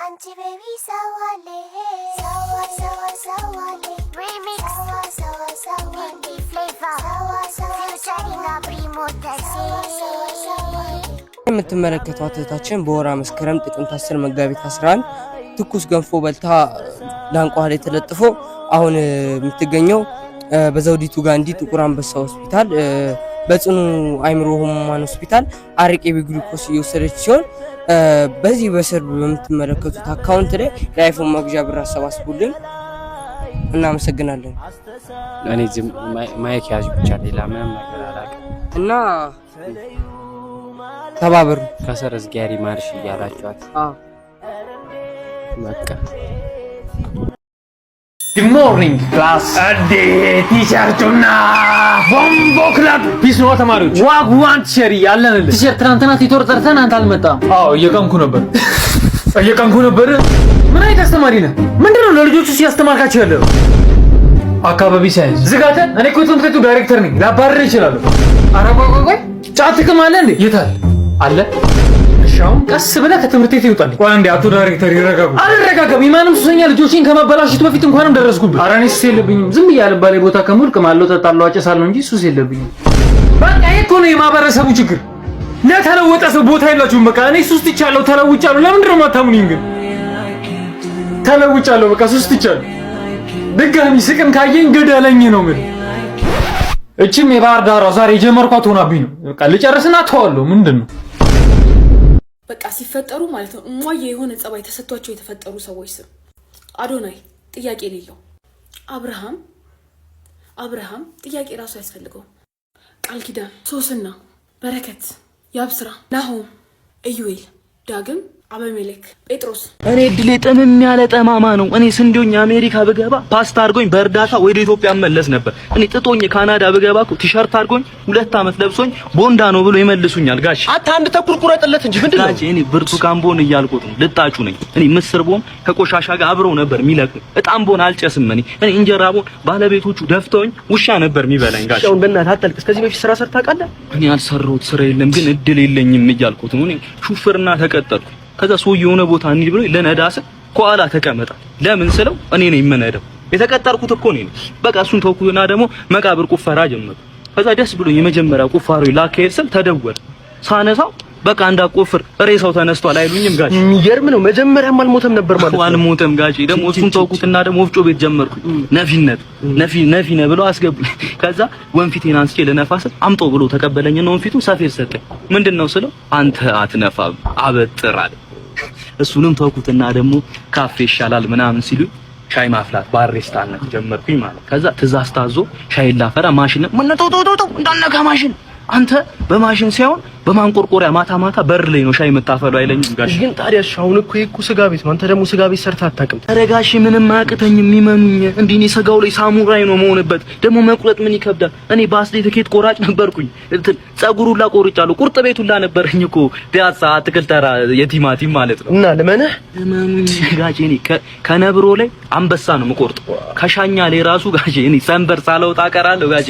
Anti baby sawale, sawa sawa sawale. Remix, sawa sawa sawale. Flavor, sawa sawa featuring Primo Taxi. የምትመለከቷት እህታችን በወራ መስከረም ጥቅምት 10 መጋቢት 11 ትኩስ ገንፎ በልታ ዳንቋ ላይ ተለጥፎ አሁን የምትገኘው በዘውዲቱ ጋንዲ ጥቁር አንበሳ ሆስፒታል በጽኑ አይምሮ ህሙማን ሆስፒታል አርቄ ቢግሉኮስ እየወሰደች ሲሆን በዚህ በስር በምትመለከቱት አካውንት ላይ ለአይፎን መግዣ ብር አሰባስቡልን። እናመሰግናለን። እኔ ማይክ ያዥ ብቻ ሌላ ምንም ነገር አላውቅም እና ተባበሩ ከሰር ዝጋሪ ማርሽ እያላችኋት በቃ Good morning class አዴ ቲሸርቱና ቦምቦ ክላብ ፒስ ነው ተማሪዎች ዋግዋን ቲሸርት ያለንልህ ቲሸርት ትናንትና ቲቶር ጠርተን አንተ አልመጣም አዎ እየቀንኩ ነበር ምን አይነት አስተማሪ ነህ ምንድነው ለልጆቹ ሲያስተማርካቸው ያለው አካባቢ ሳይንስ ዝጋተ እኔ እኮ ትምህርት ቤቱ ዳይሬክተር ነኝ ላባረር ይችላል አራቆቆይ ጫትክም አለ እንዴ የታል አለ ሻውን ቀስ ብለህ ከትምህርት ቤት ይወጣል ቆይ አንዴ አቶ ዳይሬክተር ይረጋጉ አልረጋጋም ኢማንም ሱሰኛ ልጆችን ከመበላሽቱ በፊት እንኳንም ደረስኩብህ ኧረ እኔ ሱስ የለብኝም ዝም ብያለሁ ባለ ቦታ ከሙልክ ማለው ተጣለው አጨሳለሁ እንጂ ሱስ የለብኝም በቃ ይሄ እኮ ነው የማህበረሰቡ ችግር ለተለወጠ ሰው ቦታ የላችሁም በቃ እኔ ሱስ ትቻለሁ ተለውጫለሁ ለምንድን ነው የማታምኑኝ ግን ተለውጫለሁ በቃ ሱስ ትቻለሁ ድጋሚ ስቅም ካየኝ ገደለኝ ነው ምን እቺም የባህር ዳሯ ዛሬ ጀመርኳት ሆናብኝ ነው በቃ ልጨርስና ተዋለሁ ምንድነው በቃ ሲፈጠሩ ማለት ነው እሟዬ የሆነ ጸባይ ተሰጥቷቸው የተፈጠሩ ሰዎች ስም አዶናይ ጥያቄ የሌለው አብርሃም ጥያቄ ራሱ ያስፈልገው ቃል ኪዳን ሶስና በረከት ያብስራ ናሆም ኢዩኤል ዳግም አበመለክ ጴጥሮስ እኔ ድሌ ጥምም ያለ ጠማማ ነው እኔ ስንዴውኝ አሜሪካ ብገባ ፓስታ አርጎኝ በእርዳታ ወደ ኢትዮጵያ መለስ ነበር እኔ ጥጦኝ ካናዳ ብገባ ቲሸርት አርጎኝ 2 አመት ለብሶኝ ቦንዳ ነው ብሎ ይመልሱኛል ጋሽ አታ አንድ ተኩር ቁረጥለት እንጂ ምንድነው ጋሽ እኔ ብርቱካን ቦን እያልኩት ነው ልጣጩ ነኝ እኔ ምስር ቦን ከቆሻሻ ጋር አብረው ነበር ሚለቅ እጣም ቦን አልጨስም እኔ እንጀራ ቦን ባለቤቶቹ ደፍተውኝ ውሻ ነበር የሚበላኝ ጋሽ አሁን በእናትህ አጣልቅ እስከዚህ በፊት ስራ ሰርታ ታውቃለህ እኔ አልሰራሁት ስራ የለም ግን እድል የለኝም እያልኩት ነው እኔ ሹፍርና ተቀጠርኩ ከዛ ሰው የሆነ ቦታ እንሂድ ብሎ ለነዳስ ኳላ ተቀመጣ ለምን ስለው እኔ ነኝ የምነዳው የተቀጠርኩት እኮ ነኝ በቃ እሱን ተውኩና ደግሞ መቃብር ቁፈራ ጀመርኩ ከዛ ደስ ብሎ የመጀመሪያ ቁፋሮ ላከየል ስል ተደወለ ሳነሳው በቃ እንዳቆፍር ሬሳው ተነስቷል አይሉኝም ጋሽ የሚገርም ነው መጀመሪያም አልሞተም ነበር ማለት ነው አልሞተም ጋሽ ደግሞ እሱን ተውኩትና ደግሞ ወፍጮ ቤት ጀመርኩ ነፊነ ብሎ አስገቡኝ ከዛ ወንፊቴን አንስቼ ለነፋስ አምጦ ብሎ ተቀበለኝና ወንፊቱ ሰፌድ ሰጠኝ ምንድነው ስለው አንተ አትነፋም አበጥራል እሱንም ተውኩትና ደግሞ ካፌ ይሻላል ምናምን ሲሉ ሻይ ማፍላት ባሪስታነት ጀመርኩኝ ማለት ከዛ ትእዛዝ ታዞ ሻይ ላፈራ ማሽን ምን ተው እንዳነካ ማሽን አንተ በማሽን ሳይሆን በማንቆርቆሪያ ማታ በር ላይ ነው ሻይ የምታፈለው አይለኝም ጋሽ ግን ታዲያ ሻውን እኮ ስጋ ቤት ነው አንተ ደግሞ ስጋ ቤት ሰርታ አታውቅም ኧረ ጋሽ ምንም አያቅተኝ የሚመኑኝ እንዴ እኔ ስጋው ላይ ሳሙራይ ነው መሆንበት ደግሞ መቁረጥ ምን ይከብዳል እኔ ባስሌ ትኬት ቆራጭ ነበርኩኝ ጸጉሩላ ቆርጫለሁ ቁርጥ ቤቱላ ነበርኝ እኮ ፒያሳ አትክልት ተራ የቲማቲም ማለት ነው እና ለመነህ ጋሽ እኔ ከነብሮ ላይ አንበሳ ነው የምቆርጥ ከሻኛ ላይ ራሱ ጋሽ እኔ ሰንበር ሳለውጣ ቀራለሁ ጋሽ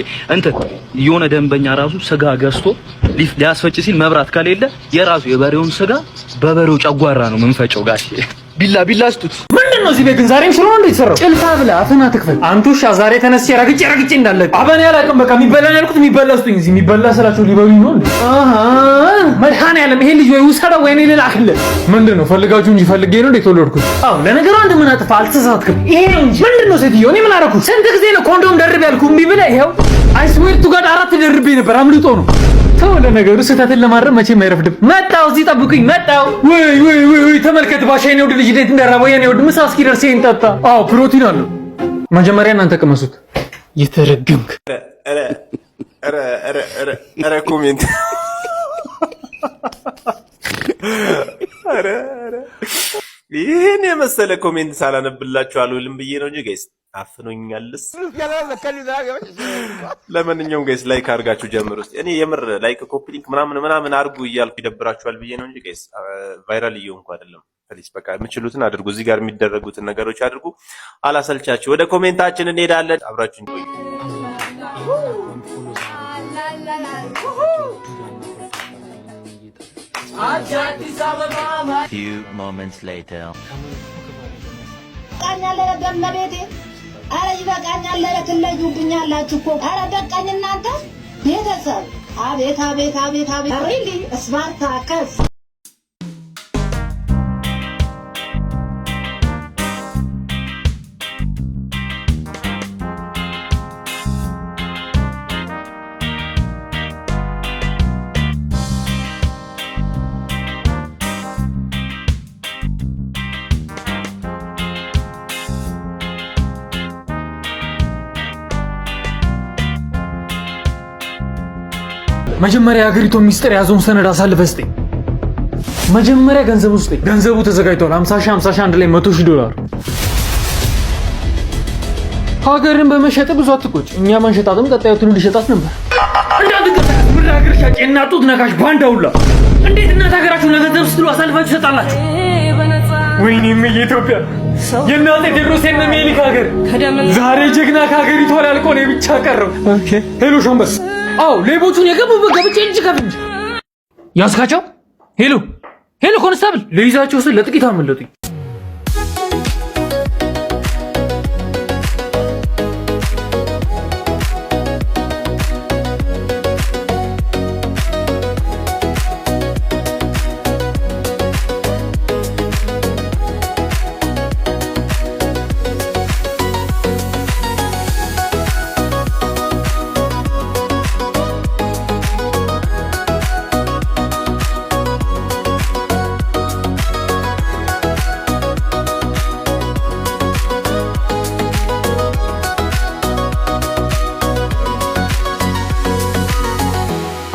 የሆነ ደንበኛ ራሱ ስጋ ገዝቶ ሊያስፈጭ ሲል መብራት ከሌለ የራሱ የበሬውን ስጋ በበሬው ጨጓራ ነው መንፈጨው ጋሽ ቢላ ስጡት ምንድነው እዚህ ቤት ግን ዛሬም ሽሮ ነው የተሰራው ጭልፋ ብላ አፈና ተክፈል አንቱሻ ዛሬ ተነስቼ ረግጬ እንዳለ አበኔ ያላቀም በቃ የሚበላ ያልኩት የሚበላ ስጡኝ እዚህ የሚበላ ስላችሁ ሊበሉኝ ነው መድኃኒዓለም ይሄ ልጅ ወይ ውሰደው ወይ እኔ ልላክልህ ምንድነው ፈልጋችሁ እንጂ ፈልጌ ነው እንዴ ተወለድኩት አዎ ለነገሩ አንተ ምን አጥፋ አልተሳሳትክም ይሄ ነው እንጂ ምንድነው ሴትዮ እኔ ምን አደረኩት ስንት ጊዜ ነው ኮንዶም ደርብ ያልኩ እምቢ ብለህ ይሄው አይስዌር ቱ ጋድ 4 ደርቤ ነበር አምልጦ ነው ተው ለነገሩ ስህተትን ለማረም መቼም አይረፍድም መጣው እዚህ ጠብቁኝ መጣው ወይ ተመልከት ባሻዬ ወድ ልጅ እንዴት እንደራበው የኔ ወድ ምሳ እስኪደርስ እንጠጣ አዎ ፕሮቲን አለው መጀመሪያ እናንተ ቀመሱት ይተረገምክ ኧረ ኮሜንት ይሄን የመሰለ ኮሜንት ሳላነብላችሁ አልውልም ብዬ ነው እንጂ ጋይስ አፍኖኛልስ ለማንኛውም ጋይስ ላይክ አድርጋችሁ ጀምሩ እስቲ እኔ የምር ላይክ ኮፒ ሊንክ ምናምን አድርጉ እያልኩ ይደብራችኋል ብዬ ነው እንጂ ጋይስ ቫይራል እየሆንኩ አይደለም ፕሊስ በቃ የምችሉትን አድርጉ እዚህ ጋር የሚደረጉትን ነገሮች አድርጉ አላሰልቻችሁ ወደ ኮሜንታችን እንሄዳለን አብራችሁን ቆዩ Few moments later. ቃኛለ ለበመቤቴ አረ ይበቃኛል ለክለዩብኛላችሁ እኮ አረ በቃኝ እናንተ ቤተሰብ አቤት አቤት አቤት አቤት ሪሊ ስፓርታከስ መጀመሪያ የሀገሪቱን ሚስጥር ያዘውን ሰነድ አሳልፈህ ስጠኝ። መጀመሪያ ገንዘቡ ስጠኝ። ገንዘቡ ተዘጋጅቷል። 50 ሺህ አንድ ላይ $100,000። ሀገርን በመሸጥ ብዙ አትቆጭ። እኛ ማንሸጣትም ቀጣዩ ትውልድ ይሸጣት ነበር። እንዳትንቀሳቀስ ምድር ሀገር ሻጭ የናጡት ነካሽ ባንዳውላ። እንዴት እናት ሀገራችሁ ለገንዘብ ስትሉ አሳልፋችሁ ትሰጣላችሁ? ወይኔም የኢትዮጵያ የእናቴ ቴዎድሮስ የነ ምኒልክ ሀገር ዛሬ ጀግና ከሀገሪቷ ላይ አልቆ ነው ብቻ ቀረው። ሄሎ ሻምበስ። አዎ ሌቦቹን የገቡበት ገብቼ እጅ ከፍንጅ ያስካቸው። ሄሎ ኮንስታብል፣ ልይዛቸው ስል ለጥቂት አመለጡኝ።